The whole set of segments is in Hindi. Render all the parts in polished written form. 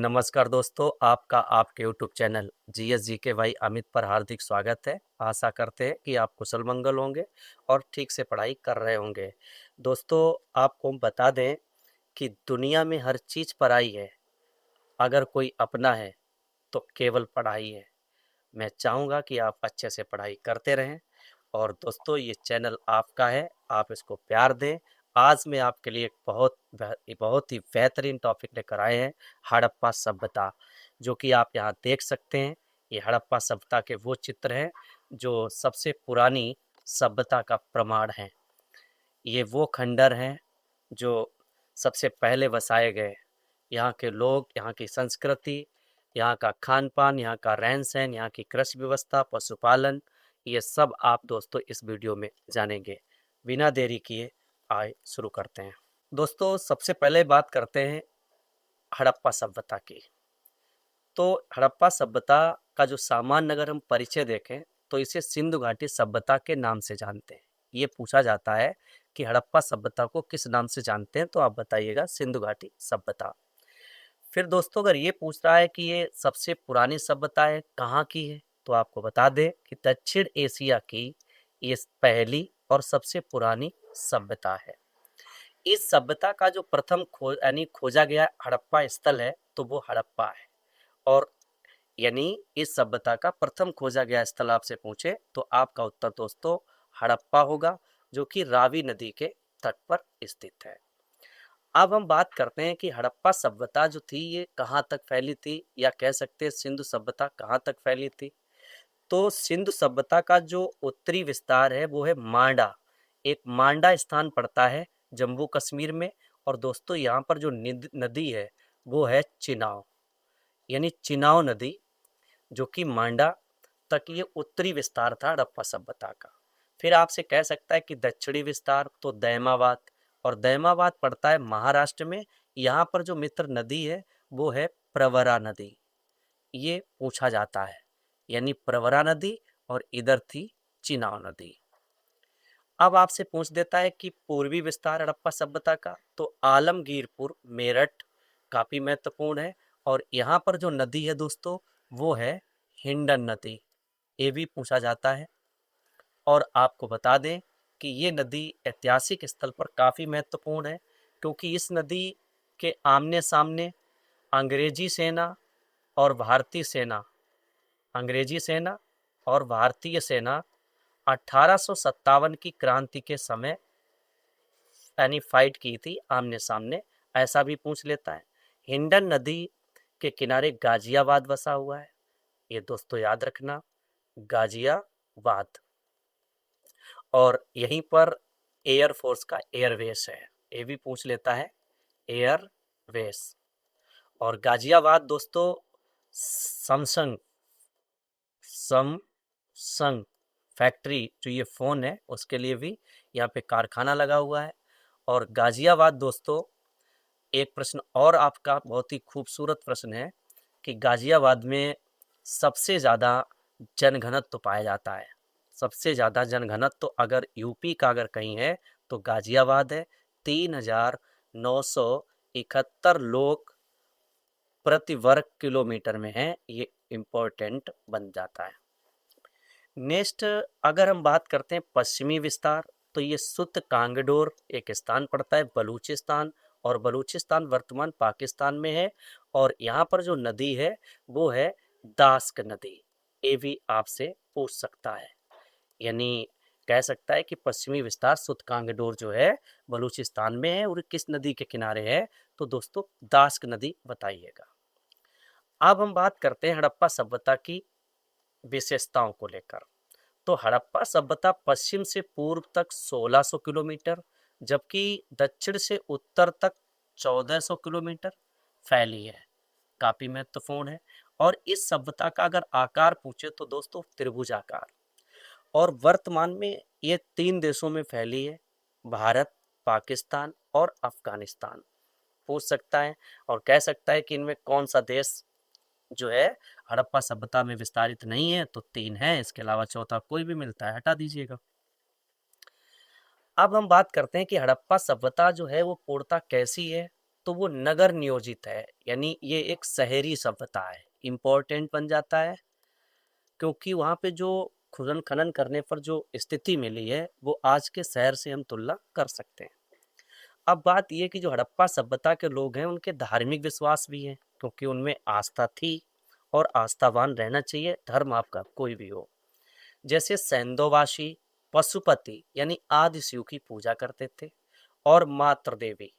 नमस्कार दोस्तों, आपका आपके यूट्यूब चैनल जीएस के भाई अमित पर हार्दिक स्वागत है। आशा करते हैं कि आप कुशल मंगल होंगे और ठीक से पढ़ाई कर रहे होंगे। दोस्तों, आपको हम बता दें कि दुनिया में हर चीज़ पढ़ाई है। अगर कोई अपना है तो केवल पढ़ाई है। मैं चाहूँगा कि आप अच्छे से पढ़ाई करते रहें और दोस्तों ये चैनल आपका है, आप इसको प्यार दें। आज मैं आपके लिए एक बहुत ही बेहतरीन टॉपिक लेकर आए हैं, हड़प्पा सभ्यता, जो कि आप यहाँ देख सकते हैं। ये हड़प्पा सभ्यता के वो चित्र हैं जो सबसे पुरानी सभ्यता का प्रमाण हैं। ये वो खंडर हैं जो सबसे पहले बसाए गए। यहाँ के लोग, यहाँ की संस्कृति, यहाँ का खान पान, यहाँ का रहन सहन, यहाँ की कृषि व्यवस्था, पशुपालन, ये सब आप दोस्तों इस वीडियो में जानेंगे। बिना देरी किए आए शुरू करते हैं। दोस्तों, सबसे पहले बात करते हैं हड़प्पा सभ्यता की। तो हड़प्पा सभ्यता का जो सामान्य अगर हम परिचय देखें तो इसे सिंधु घाटी सभ्यता के नाम से जानते हैं। ये पूछा जाता है कि हड़प्पा सभ्यता को किस नाम से जानते हैं, तो आप बताइएगा सिंधु घाटी सभ्यता। फिर दोस्तों, अगर ये पूछ रहा है कि ये सबसे पुरानी सभ्यता है कहाँ की है, तो आपको बता दें कि दक्षिण एशिया की ये पहली और सबसे पुरानी सभ्यता है। इस सभ्यता का जो प्रथम खोजा गया हड़प्पा स्थल है तो वो हड़प्पा है। और यानी इस सभ्यता का प्रथम खोजा गया स्थल आपसे पूछे तो आपका उत्तर दोस्तों हड़प्पा होगा, जो कि रावी नदी के तट पर स्थित है। अब हम बात करते हैं कि हड़प्पा सभ्यता जो थी ये कहाँ तक फैली थी, या कह सकते हैं सिंधु सभ्यता कहाँ तक फैली थी। तो सिंधु सभ्यता का जो उत्तरी विस्तार है वो है मांडा। एक मांडा स्थान पड़ता है जम्मू कश्मीर में। और दोस्तों यहाँ पर जो नदी है वो है चिनाव, यानी चिनाव नदी, जो कि मांडा तक ये उत्तरी विस्तार था हड़प्पा सभ्यता का। फिर आपसे कह सकता है कि दक्षिणी विस्तार तो दैमाबाद, और दैमाबाद पड़ता है महाराष्ट्र में। यहाँ पर जो मित्र नदी है वो है प्रवरा नदी, ये पूछा जाता है, यानी प्रवरा नदी, और इधर थी चिनाव नदी। अब आपसे पूछ देता है कि पूर्वी विस्तार हड़प्पा सभ्यता का, तो आलमगीरपुर मेरठ काफ़ी महत्वपूर्ण है। और यहाँ पर जो नदी है दोस्तों वो है हिंडन नदी, ये भी पूछा जाता है। और आपको बता दें कि ये नदी ऐतिहासिक स्थल पर काफ़ी महत्वपूर्ण है, क्योंकि इस नदी के आमने सामने अंग्रेजी सेना और भारतीय सेना अंग्रेजी सेना और भारतीय सेना 1857 की क्रांति के समय यानी फाइट की थी आमने सामने, ऐसा भी पूछ लेता है। हिंडन नदी के किनारे गाजियाबाद बसा हुआ है, ये दोस्तों याद रखना, गाजियाबाद। और यहीं पर एयरफोर्स का एयरवेस है, ये भी पूछ लेता है, एयरवेस। और गाजियाबाद दोस्तों सैमसंग सैमसंग फैक्ट्री, जो ये फ़ोन है उसके लिए भी यहाँ पे कारखाना लगा हुआ है। और गाजियाबाद दोस्तों, एक प्रश्न और आपका बहुत ही खूबसूरत प्रश्न है कि गाजियाबाद में सबसे ज़्यादा जनघनत्व पाया जाता है। सबसे ज़्यादा जनघनत्व अगर यूपी का अगर कहीं है तो गाजियाबाद है। 3,971 लोग प्रति वर्ग किलोमीटर में है, ये इम्पोर्टेंट बन जाता है। नेक्स्ट, अगर हम बात करते हैं पश्चिमी विस्तार, तो ये सुत कांगडोर एक स्थान पड़ता है बलूचिस्तान, और बलूचिस्तान वर्तमान पाकिस्तान में है। और यहाँ पर जो नदी है वो है दास्क नदी, ये भी आपसे पूछ सकता है। यानी कह सकता है कि पश्चिमी विस्तार सुत कांगडोर जो है बलूचिस्तान में है और किस नदी के किनारे है, तो दोस्तों दास्क नदी बताइएगा। अब हम बात करते हैं हड़प्पा सभ्यता की विशेषताओं को लेकर। तो हड़प्पा सभ्यता पश्चिम से पूर्व तक 1600 किलोमीटर, जबकि दक्षिण से उत्तर तक 1400 किलोमीटर फैली है, काफी महत्वपूर्ण है। और इस सभ्यता का अगर आकार पूछे तो दोस्तों त्रिभुजाकार, और वर्तमान में ये 3 देशों में फैली है, भारत, पाकिस्तान और अफगानिस्तान। पूछ सकता है और कह सकता है कि इनमें कौन सा देश जो है हड़प्पा सभ्यता में विस्तारित नहीं है, तो 3 है, इसके अलावा चौथा कोई भी मिलता है हटा दीजिएगा। अब हम बात करते हैं कि हड़प्पा सभ्यता जो है वो पूर्णतः कैसी है, तो वो नगर नियोजित है, यानी ये एक शहरी सभ्यता है। इम्पोर्टेंट बन जाता है क्योंकि वहाँ पे जो खुदन खनन करने पर जो स्थिति मिली है वो आज के शहर से हम तुलना कर सकते हैं। अब बात ये कि जो हड़प्पा सभ्यता के लोग हैं उनके धार्मिक विश्वास भी हैं, क्योंकि उनमें आस्था थी और आस्थावान रहना चाहिए, धर्म आपका कोई भी हो। जैसे सैंदोवासी पशुपति यानी आदि शिव की पूजा करते थे और मातृ देवी,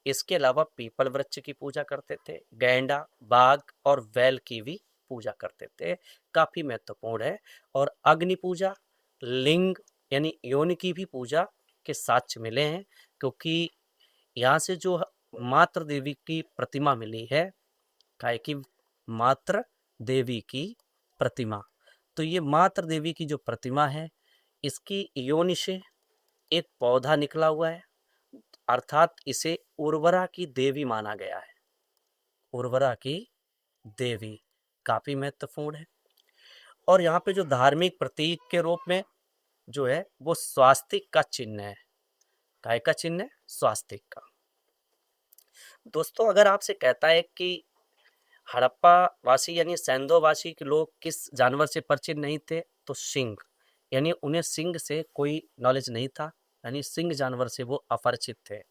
इसके अलावा पीपल वृक्ष की पूजा करते थे, गैंडा, बाघ और बैल की भी पूजा करते थे, काफी महत्वपूर्ण है। और अग्नि पूजा, लिंग यानी योनि की भी पूजा के साक्ष्य मिले हैं, क्योंकि यहाँ से जो मातृ देवी की प्रतिमा मिली है, काय की मातृ देवी की प्रतिमा, तो ये मातृ देवी की जो प्रतिमा है इसकी योनि से एक पौधा निकला हुआ है, अर्थात इसे उर्वरा की देवी माना गया है। उर्वरा की देवी काफी महत्वपूर्ण है। और यहाँ पे जो धार्मिक प्रतीक के रूप में जो है वो स्वास्तिक का चिन्ह है। काय का चिन्ह है? स्वास्तिक का। दोस्तों अगर आपसे कहता है कि हड़प्पा वासी यानी सैंदो वासी के लोग किस जानवर से परिचित नहीं थे, तो सिंह, यानी उन्हें सिंह से कोई नॉलेज नहीं था, यानी सिंह जानवर से वो अपरिचित थे।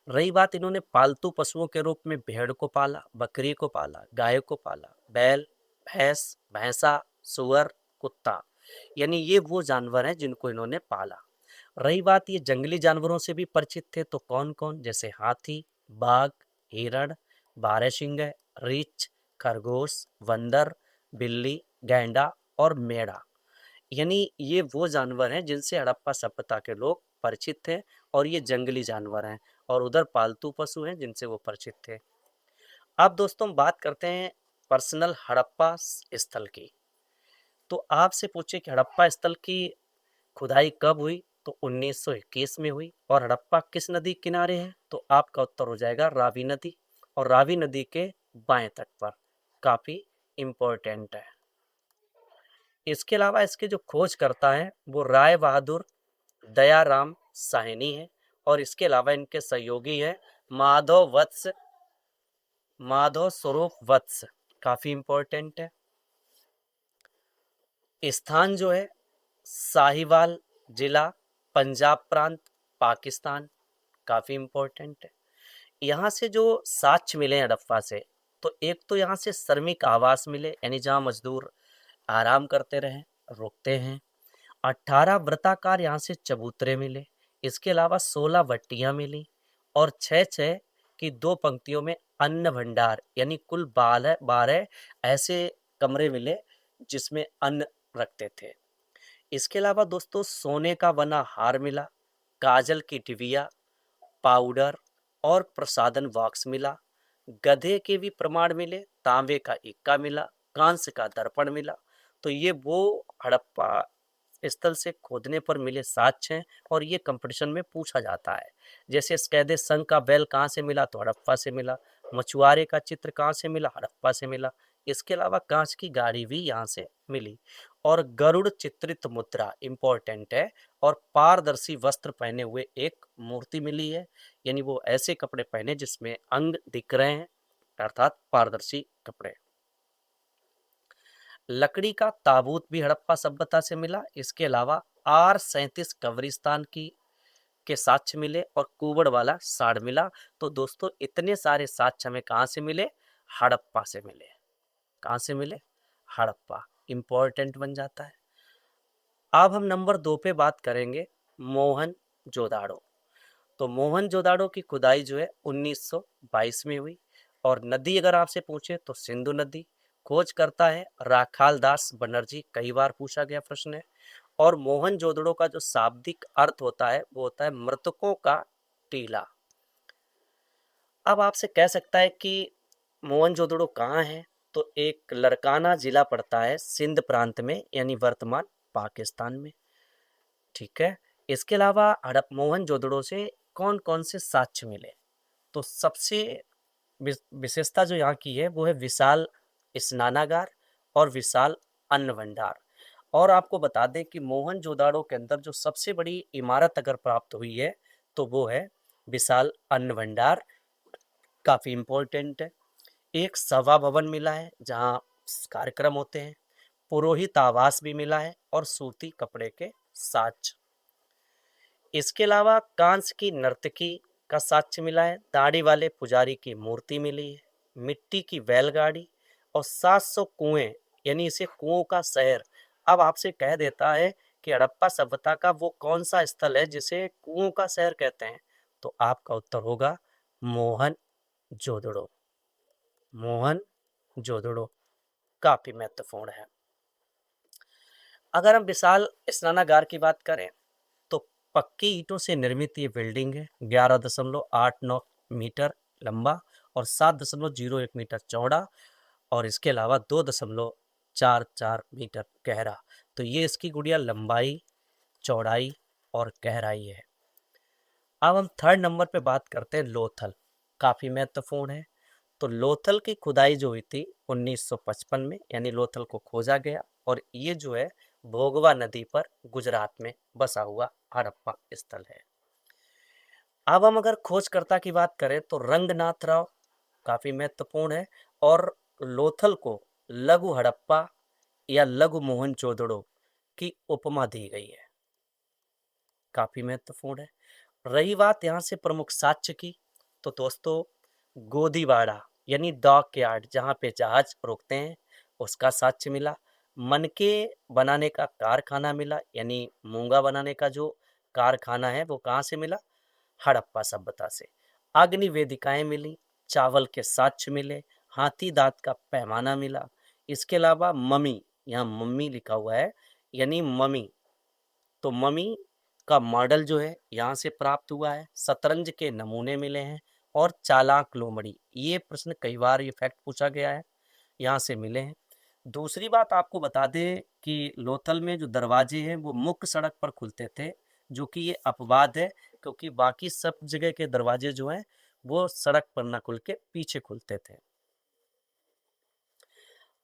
रही बात, इन्होंने पालतू पशुओं के रूप में भेड़ को पाला, बकरी को पाला, गाय को पाला, बैल, भैंस, भैंसा, सुअर, कुत्ता, यानी ये वो जानवर हैं जिनको इन्होंने पाला। रही बात ये जंगली जानवरों से भी परिचित थे, तो कौन कौन? जैसे हाथी, बाघ, हिरण, बारहसिंगा, रीछ, खरगोश, बंदर, बिल्ली, गैंडा और मेढ़ा, यानी ये वो जानवर हैं जिनसे हड़प्पा सभ्यता के लोग परिचित थे, और ये जंगली जानवर हैं। और उधर पालतू पशु हैं जिनसे वो परिचित थे। अब दोस्तों हम बात करते हैं पर्सनल हड़प्पा स्थल की। तो आपसे पूछे कि हड़प्पा स्थल की खुदाई कब हुई, तो 1921 में हुई। और हड़प्पा किस नदी किनारे है, तो आपका उत्तर हो जाएगा रावी नदी, और रावी नदी के बाएं तट पर। काफी इंपॉर्टेंट है। इसके अलावा इसके जो खोज करता है वो राय बहादुर दयाराम साहनी है, और इसके अलावा इनके सहयोगी है माधव स्वरूप वत्स, काफी इंपॉर्टेंट है। स्थान जो है साहिवाल जिला, पंजाब प्रांत, पाकिस्तान, काफी इंपॉर्टेंट है। यहाँ से जो साक्ष्य मिले हैं हड़प्पा से, तो एक तो यहाँ से श्रमिक आवास मिले, यानी जहाँ मजदूर आराम करते रहे, रुकते हैं। 18 वृत्ताकार यहाँ से चबूतरे मिले। इसके अलावा 16 भट्टियां मिली, और 6 की 2 पंक्तियों में अन्न भंडार, यानी कुल 12 ऐसे कमरे मिले जिसमें अन्न रखते थे। इसके अलावा दोस्तों सोने का बना हार मिला, काजल की टिबिया, पाउडर और प्रसादन बॉक्स मिला। गधे के भी प्रमाण मिले, तांबे का इक्का मिला, कांस्य का दर्पण मिला। तो ये वो हड़प्पा स्थल से खोदने पर मिले साक्ष्य हैं, और ये कंपटीशन में पूछा जाता है। जैसे स्कैदे संघ का बैल कहाँ से मिला, तो हड़प्पा से मिला। मछुआरे का चित्र कहाँ से मिला, हड़प्पा से मिला। इसके अलावा कांच की गाड़ी भी यहाँ से मिली। और गरुड़ चित्रित मुद्रा इंपॉर्टेंट है, और पारदर्शी वस्त्र पहने हुए एक मूर्ति मिली है, यानी वो ऐसे कपड़े पहने जिसमें अंग दिख रहे हैं, अर्थात पारदर्शी कपड़े। लकड़ी का ताबूत भी हड़प्पा सभ्यता से मिला। इसके अलावा R37 कब्रिस्तान की के साक्ष्य मिले, और कुबड़ वाला साड़ मिला। तो दोस्तों इतने सारे साक्ष्य हमें कहाँ से मिले? हड़प्पा से मिले। कहाँ से मिले? हड़प्पा। इंपॉर्टेंट बन जाता है। अब हम नंबर 2 पे बात करेंगे मोहनजोदाड़ो। तो मोहनजोदाड़ो की खुदाई जो है 1922 में हुई, और नदी अगर आपसे पूछे तो सिंधु नदी। खोज करता है राखाल दास बनर्जी, कई बार पूछा गया प्रश्न है। और मोहनजोदड़ो का जो शाब्दिक अर्थ होता है वो होता है मृतकों का टीला। अब आपसे कह सकता है कि मोहनजोदड़ो कहाँ है, तो एक लरकाना जिला पड़ता है सिंध प्रांत में, यानी वर्तमान पाकिस्तान में। ठीक है। इसके अलावा मोहनजोदड़ो से कौन कौन से साक्ष्य मिले, तो सबसे विशेषता जो यहाँ की है वो है विशाल स्नानागार और विशाल अन्न भंडार। और आपको बता दें कि मोहनजोदाड़ो के अंदर जो सबसे बड़ी इमारत अगर प्राप्त हुई है तो वो है विशाल अन्न भंडार, काफ़ी इम्पोर्टेंट है। एक सभा भवन मिला है जहाँ कार्यक्रम होते हैं। पुरोहित आवास भी मिला है और सूती कपड़े के साज। इसके अलावा कांस्य की नर्तकी का साक्ष्य मिला है। दाढ़ी वाले पुजारी की मूर्ति मिली है। मिट्टी की बैलगाड़ी और 700 कुएं, यानी इसे कुओं का शहर। अब आपसे कह देता है कि हड़प्पा सभ्यता का वो कौन सा स्थल है जिसे कुओं का शहर कहते हैं, तो आपका उत्तर होगा मोहन जोदड़ो। मोहन जोदड़ो काफी महत्वपूर्ण है। अगर हम विशाल स्नानागार की बात करें तो पक्की ईंटों से निर्मित ये बिल्डिंग है। 11.89 मीटर लंबा और 7.01 मीटर चौड़ा और इसके अलावा 2.44 मीटर गहरा। तो ये इसकी गुड़िया लंबाई, चौड़ाई और गहराई है। अब हम थर्ड नंबर पे बात करते हैं लोथल। काफ़ी महत्वपूर्ण है। तो लोथल की खुदाई जो हुई थी 1955 में, यानी लोथल को खोजा गया और ये जो है भोगवा नदी पर गुजरात में बसा हुआ हड़प्पा स्थल है। अब हम अगर खोजकर्ता की बात करें तो रंगनाथ राव काफ़ी महत्वपूर्ण है और लोथल को लघु हड़प्पा या लघु मोहनजोदड़ो की उपमा दी गई है। काफ़ी महत्वपूर्ण है। रही बात यहाँ से प्रमुख साक्ष्य की, तो दोस्तों गोदीवाड़ा यानी डॉक यार्ड जहाँ पे जहाज रोकते हैं उसका साक्ष्य मिला। मनके बनाने का कारखाना मिला, यानी मूंगा बनाने का जो कारखाना है वो कहाँ से मिला? हड़प्पा सभ्यता से। अग्नि वेदिकाएं मिली, चावल के साक्ष्य मिले, हाथी दांत का पैमाना मिला। इसके अलावा मम्मी, यहाँ मम्मी लिखा हुआ है यानी मम्मी, तो मम्मी का मॉडल जो है यहाँ से प्राप्त हुआ है। शतरंज के नमूने मिले हैं और चालाक लोमड़ी, ये प्रश्न कई बार ये फैक्ट पूछा गया है, यहाँ से मिले हैं। दूसरी बात आपको बता दें कि लोथल में जो दरवाजे हैं वो मुख्य सड़क पर खुलते थे, जो कि ये अपवाद है क्योंकि बाकी सब जगह के दरवाजे जो हैं वो सड़क पर ना खुल के पीछे खुलते थे।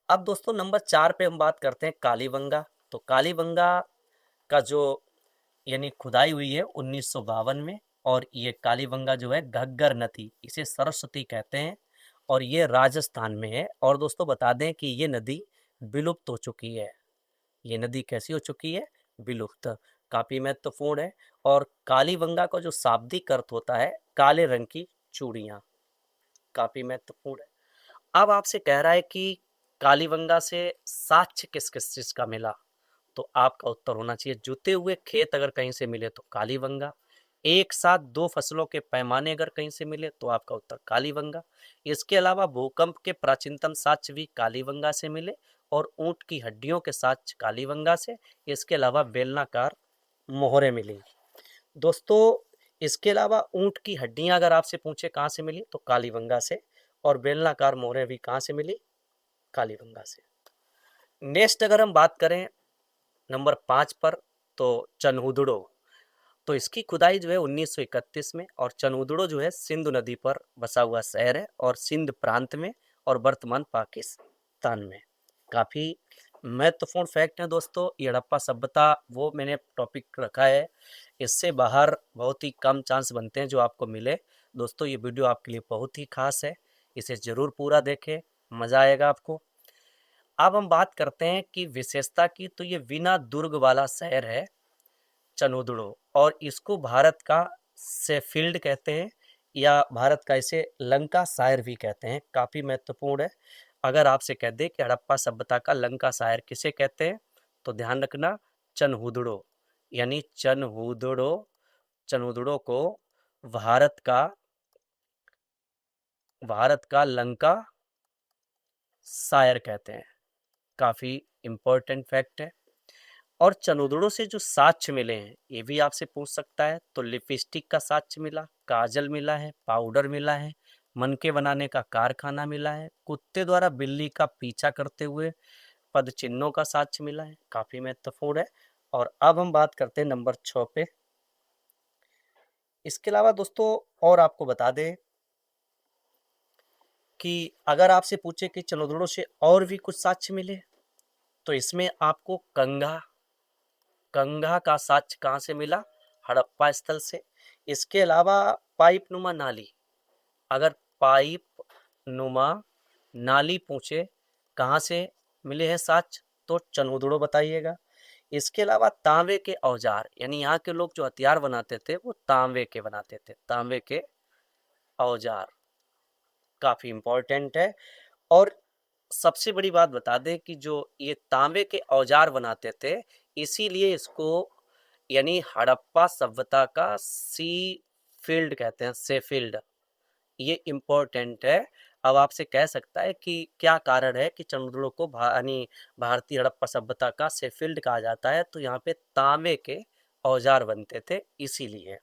अब दोस्तों नंबर 4 पे हम बात करते हैं कालीबंगा। तो कालीबंगा का जो यानी खुदाई हुई है 1952 में और ये कालीबंगा जो है घग्गर नदी, इसे सरस्वती कहते हैं और ये राजस्थान में है। और दोस्तों बता दें कि ये नदी विलुप्त हो चुकी है। ये नदी कैसी हो चुकी है? विलुप्त। काफ़ी महत्वपूर्ण है। और कालीबंगा का जो शाब्दिक अर्थ होता है काले रंग की चूड़ियाँ। काफ़ी महत्वपूर्ण है। अब आपसे कह रहा है कि कालीबंगा से साक्ष्य किस किस चीज़ का मिला, तो आपका उत्तर होना चाहिए जुते हुए खेत अगर कहीं से मिले तो कालीबंगा। एक साथ 2 फसलों के पैमाने अगर कहीं से मिले तो आपका उत्तर कालीबंगा। इसके अलावा भूकंप के प्राचीनतम साक्ष्य भी कालीबंगा से मिले और ऊंट की हड्डियों के साक्ष्य कालीबंगा से। इसके अलावा बेलनाकार मोहरें मिली। दोस्तों इसके अलावा ऊंट की हड्डियां अगर आपसे पूछे कहाँ से मिली तो कालीबंगा से, और बेलनाकार मोहरें भी कहाँ से मिली? कालीबंगा से। नेक्स्ट अगर हम बात करें नंबर 5 पर, तो चनहुदड़ो। तो इसकी खुदाई जो है 1931 में और चनहुदड़ो जो है सिंधु नदी पर बसा हुआ शहर है और सिंध प्रांत में और वर्तमान पाकिस्तान में। काफ़ी महत्वपूर्ण फैक्ट है दोस्तों। ये हड़प्पा सभ्यता वो मैंने टॉपिक रखा है, इससे बाहर बहुत ही कम चांस बनते हैं जो आपको मिले। दोस्तों ये वीडियो आपके लिए बहुत ही खास है, इसे ज़रूर पूरा देखें, मज़ा आएगा आपको। अब हम बात करते हैं कि विशेषता की, तो ये बिना दुर्ग वाला शहर है चनहुदड़ो और इसको भारत का शेफील्ड कहते हैं या भारत का इसे लंका शायर भी कहते हैं। काफ़ी महत्वपूर्ण है। अगर आपसे कह दे कि हड़प्पा सभ्यता का लंका शायर किसे कहते हैं, तो ध्यान रखना चनहुदड़ो, यानी चनहुदड़ो, चनहुदड़ो को भारत का लंका शायर कहते हैं। काफ़ी इम्पोर्टेंट फैक्ट है। और चनहुदड़ो से जो साक्ष्य मिले हैं ये भी आपसे पूछ सकता है। तो लिपस्टिक का साक्ष्य मिला, काजल मिला है, पाउडर मिला है, मनके बनाने का कारखाना मिला है, कुत्ते द्वारा बिल्ली का पीछा करते हुए पद चिन्हों का साक्ष्य मिला है। काफ़ी महत्वपूर्ण है। और अब हम बात करते हैं नंबर 6 पे। इसके अलावा दोस्तों और आपको बता दें कि अगर आपसे पूछे कि चनहुदड़ो से और भी कुछ साक्ष्य मिले, तो इसमें आपको कंघा का साक्ष्य कहाँ से मिला? हड़प्पा स्थल से। इसके अलावा पाइप नुमा नाली, अगर पाइप नुमा नाली पूछे कहाँ से मिले हैं साक्ष्य, तो चनोदड़ो बताइएगा। इसके अलावा तांबे के औजार, यानी यहाँ के लोग जो हथियार बनाते थे वो तांबे के बनाते थे, तांबे के औजार काफी इंपॉर्टेंट है। और सबसे बड़ी बात बता दें कि जो ये तांबे के औजार बनाते थे, इसीलिए इसको यानी हड़प्पा सभ्यता का सी फील्ड कहते हैं, से फील्ड, ये इम्पोर्टेंट है। अब आपसे कह सकता है कि क्या कारण है कि चंद्रों को यानी भारतीय हड़प्पा सभ्यता का सेफील्ड कहा जाता है, तो यहाँ पे तांबे के औजार बनते थे इसीलिए।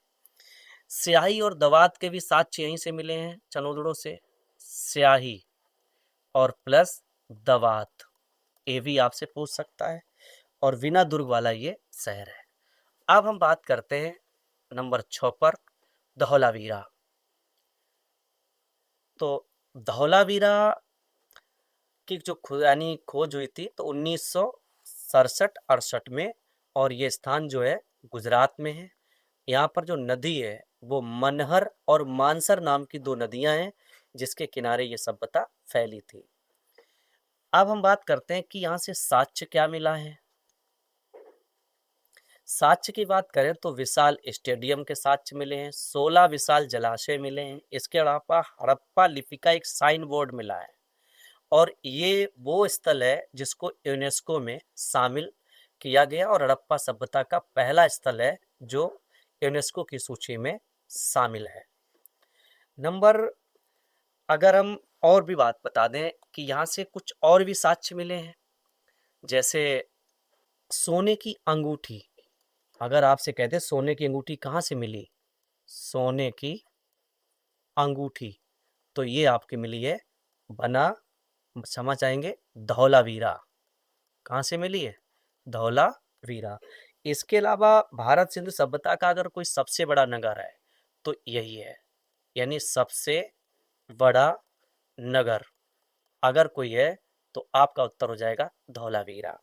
स्याही और दवात के भी साक्ष्य यहीं से मिले हैं चनोदड़ों से, स्याही और प्लस दवात, ये भी आपसे पूछ सकता है। और विना दुर्ग वाला ये शहर है। अब हम बात करते हैं नंबर 6 पर, धौलावीरा। तो धौलावीरा की जो यानी खोज हुई थी तो 1967-68 में, और ये स्थान जो है गुजरात में है। यहाँ पर जो नदी है वो मनहर और मानसर नाम की दो नदियां हैं, जिसके किनारे ये सभ्यता फैली थी। अब हम बात करते हैं कि यहाँ से साक्ष्य क्या मिला है। साक्ष्य की बात करें तो विशाल स्टेडियम के साक्ष्य मिले हैं, 16 विशाल जलाशय मिले हैं। इसके अलावा हड़प्पा लिपि का एक साइन बोर्ड मिला है, और ये वो स्थल है जिसको यूनेस्को में शामिल किया गया, और हड़प्पा सभ्यता का पहला स्थल है जो यूनेस्को की सूची में शामिल है। नंबर, अगर हम और भी बात बता दें कि यहाँ से कुछ और भी साक्ष्य मिले हैं, जैसे सोने की अंगूठी। अगर आपसे कहते हैं सोने की अंगूठी कहाँ से मिली, सोने की अंगूठी, तो ये आपकी मिली है बना, क्षमा चाहेंगे, धौलावीरा। कहाँ से मिली है, धौलावीरा। इसके अलावा भारत सिंधु सभ्यता का अगर कोई सबसे बड़ा नगर है तो यही है, यानी सबसे बड़ा नगर अगर कोई है तो आपका उत्तर हो जाएगा धौलावीरा।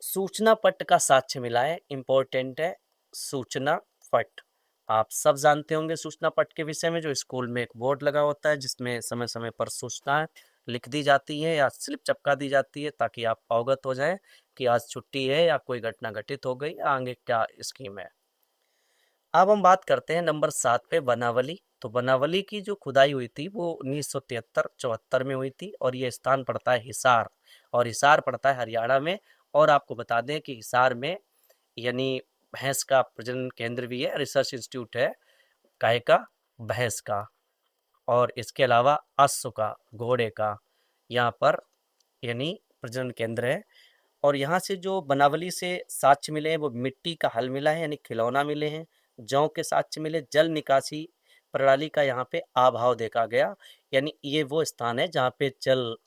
सूचना पट का साक्ष्य मिला है, इंपॉर्टेंट है सूचना पट। आप सब जानते होंगे सूचना पट के विषय में, जो स्कूल में एक बोर्ड लगा होता है जिसमें समय समय पर सूचनाएं लिख दी जाती हैं या स्लिप चिपका दी जाती है, ताकि आप अवगत हो जाएं कि आज छुट्टी है या कोई घटना घटित हो गई, आगे क्या स्कीम है। अब हम बात करते हैं नंबर 7 पे, बनावली। तो बनावली की जो खुदाई हुई थी वो 1973-74 में हुई थी, और ये स्थान पड़ता है हिसार, और हिसार पड़ता है हरियाणा में। और आपको बता दें कि हिसार में यानी भैंस का प्रजनन केंद्र भी है, रिसर्च इंस्टीट्यूट है, गाय का, भैंस का, और इसके अलावा अश्व का, घोड़े का, यहाँ पर यानी प्रजनन केंद्र है। और यहाँ से जो बनावली से साक्ष्य मिले हैं वो मिट्टी का हल मिला है, यानी खिलौना मिले हैं, जौ के साक्ष्य मिले, जल निकासी प्रणाली का यहाँ पे अभाव देखा गया, यानी ये वो स्थान है जहाँ पे जल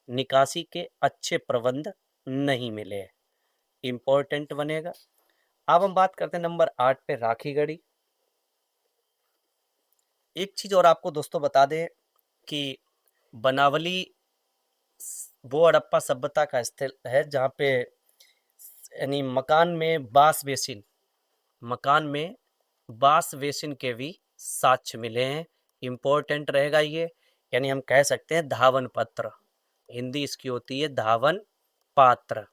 निकासी के अच्छे प्रबंध नहीं मिले, इम्पोर्टेंट बनेगा। अब हम बात करते हैं नंबर 8 पे, राखी गढ़ी। एक चीज और आपको दोस्तों बता दें कि बनावली वो हड़प्पा सभ्यता का स्थल है जहाँ पे यानी मकान में बांस बेसिन, मकान में बांस बेसिन के भी साक्ष्य मिले हैं, इम्पोर्टेंट रहेगा ये। यानी हम कह सकते हैं धावन पत्र, हिंदी इसकी होती है धावन पात्र,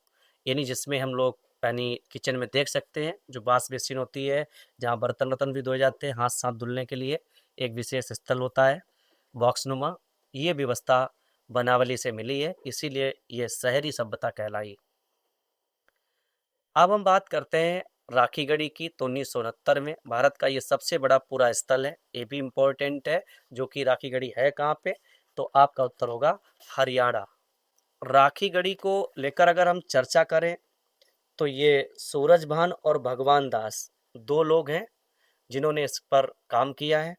यानी जिसमें हम लोग यानी किचन में देख सकते हैं जो बांस बेसिन होती है, जहाँ बर्तन वर्तन भी धोए जाते हैं, हाथ साथ धुलने के लिए एक विशेष स्थल होता है बॉक्सनुमा। ये व्यवस्था बनावली से मिली है, इसीलिए ये शहरी सभ्यता कहलाई। अब हम बात करते हैं राखीगढ़ी की, तो 1969 में भारत का ये सबसे बड़ा पूरा स्थल है, ये भी इम्पोर्टेंट है, जो कि राखीगढ़ी है कहाँ पे, तो आपका उत्तर होगा हरियाणा। राखीगढ़ी को लेकर अगर हम चर्चा करें तो ये सूरजभान और भगवान दास दो लोग हैं जिन्होंने इस पर काम किया है।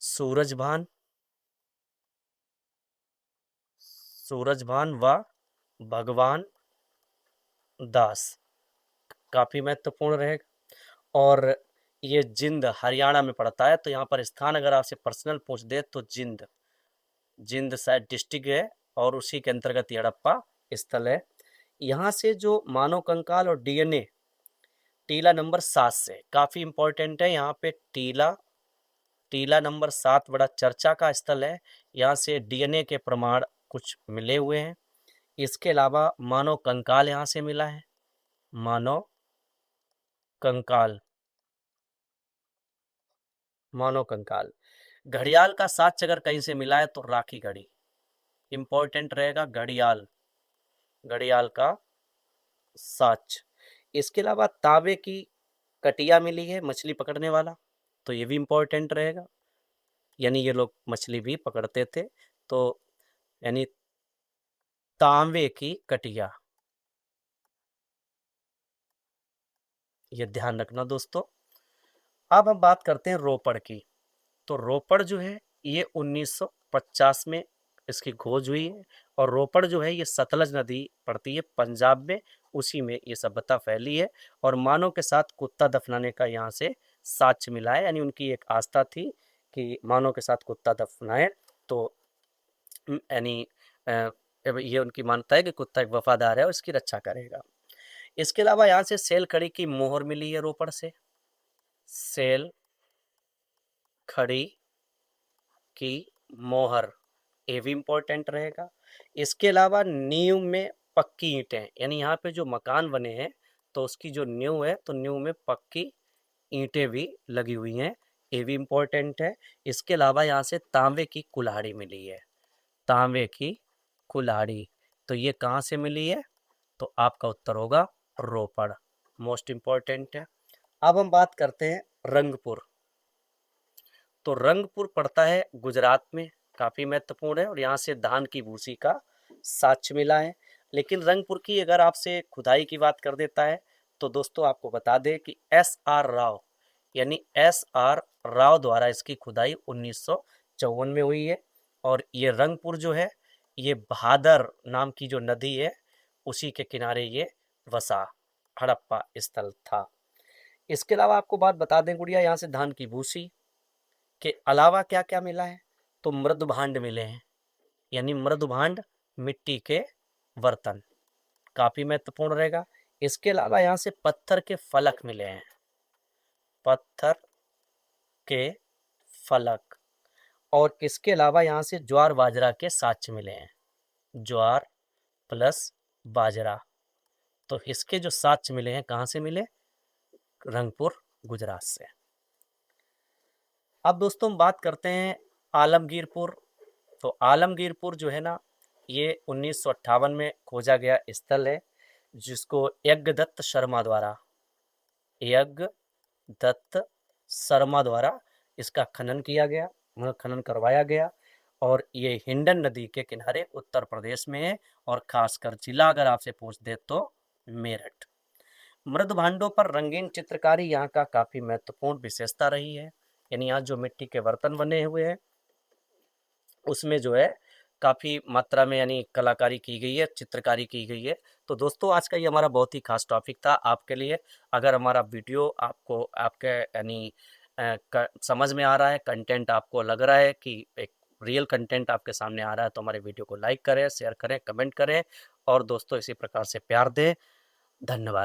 सूरजभान, सूरजभान व भगवान दास काफी महत्वपूर्ण रहेगा। और ये जिंद हरियाणा में पड़ता है, तो यहाँ पर स्थान अगर आपसे पर्सनल पूछ दे तो जिंद, जिंद शायद डिस्ट्रिक्ट है, और उसी के अंतर्गत ये हड़प्पा स्थल है। यहाँ से जो मानव कंकाल और डीएनए टीला नंबर 7 से काफी इंपॉर्टेंट है, यहाँ पे टीला टीला नंबर 7 बड़ा चर्चा का स्थल है। यहाँ से डीएनए के प्रमाण कुछ मिले हुए हैं। इसके अलावा मानव कंकाल यहाँ से मिला है, मानव कंकाल, मानव कंकाल। घड़ियाल का साक्ष्य अगर कहीं से मिला है तो राखी घड़ी इंपॉर्टेंट रहेगा, घड़ियाल, घड़ियाल का साक्ष्य। इसके अलावा तांबे की कटिया मिली है, मछली पकड़ने वाला, तो ये भी इंपॉर्टेंट रहेगा, यानी ये लोग मछली भी पकड़ते थे। तो यानी तांबे की कटिया, ये ध्यान रखना दोस्तों। अब हम बात करते हैं रोपड़ की। तो रोपड़ जो है ये 1950 में इसकी खोज हुई है, और रोपड़ जो है ये सतलज नदी पड़ती है पंजाब में, उसी में ये सभ्यता फैली है। और मानव के साथ कुत्ता दफनाने का यहाँ से साक्ष्य मिला है, यानी उनकी एक आस्था थी कि मानव के साथ कुत्ता दफनाए तो यानी ये उनकी मान्यता है कि कुत्ता एक वफादार है और इसकी रक्षा करेगा। इसके अलावा यहाँ से सेल खड़ी की मोहर मिली है रोपड़ से, सेल खड़ी की मोहर, ये भी इम्पोर्टेंट रहेगा। इसके अलावा नींव में पक्की ईंटें, यानी यहाँ पे जो मकान बने हैं तो उसकी जो नींव है तो नींव में पक्की ईंटें भी लगी हुई हैं, ये भी इम्पोर्टेंट है। इसके अलावा यहाँ से तांबे की कुल्हाड़ी मिली है, तांबे की कुल्हाड़ी, तो ये कहाँ से मिली है? तो आपका उत्तर होगा रोपड़, मोस्ट इम्पोर्टेंट है। अब हम बात करते हैं रंगपुर। तो रंगपुर पड़ता है गुजरात में, काफ़ी महत्वपूर्ण है, और यहाँ से धान की भूसी का साक्ष्य मिला है। लेकिन रंगपुर की अगर आपसे खुदाई की बात कर देता है तो दोस्तों आपको बता दें कि एस.आर. राव, यानी एस.आर. राव द्वारा इसकी खुदाई 1954 में हुई है। और ये रंगपुर जो है ये भादर नाम की जो नदी है उसी के किनारे ये वसा, हड़प्पा स्थल था। इसके अलावा आपको बात बता दें गुड़िया, यहाँ से धान की भूसी के अलावा क्या क्या मिला है? तो मृदु भांड मिले हैं, यानी मृदु भांड मिट्टी के बर्तन, काफी महत्वपूर्ण रहेगा। इसके अलावा यहाँ से पत्थर के फलक मिले हैं, पत्थर के फलक। और इसके अलावा यहाँ से ज्वार बाजरा के साक्ष्य मिले हैं, ज्वार प्लस बाजरा। तो इसके जो साक्ष्य मिले हैं कहाँ से मिले? रंगपुर गुजरात से। अब दोस्तों हम बात करते हैं आलमगीरपुर। तो आलमगीरपुर जो है ना ये 1958 में खोजा गया स्थल है, जिसको यज्ञदत्त शर्मा द्वारा, यज्ञदत्त शर्मा द्वारा इसका खनन किया गया, खनन करवाया गया। और ये हिंडन नदी के किनारे उत्तर प्रदेश में है, और खासकर जिला अगर आपसे पूछ दे तो मेरठ। मृद भांडों पर रंगीन चित्रकारी यहाँ का काफी महत्वपूर्ण विशेषता रही है, यानी यहाँ जो मिट्टी के बर्तन बने हुए हैं उसमें जो है काफ़ी मात्रा में यानी कलाकारी की गई है, चित्रकारी की गई है। तो दोस्तों आज का ये हमारा बहुत ही खास टॉपिक था आपके लिए। अगर हमारा वीडियो आपको आपके यानी समझ में आ रहा है, कंटेंट आपको लग रहा है कि एक रियल कंटेंट आपके सामने आ रहा है, तो हमारे वीडियो को लाइक करें, शेयर करें, कमेंट करें, और दोस्तों इसी प्रकार से प्यार दें। धन्यवाद।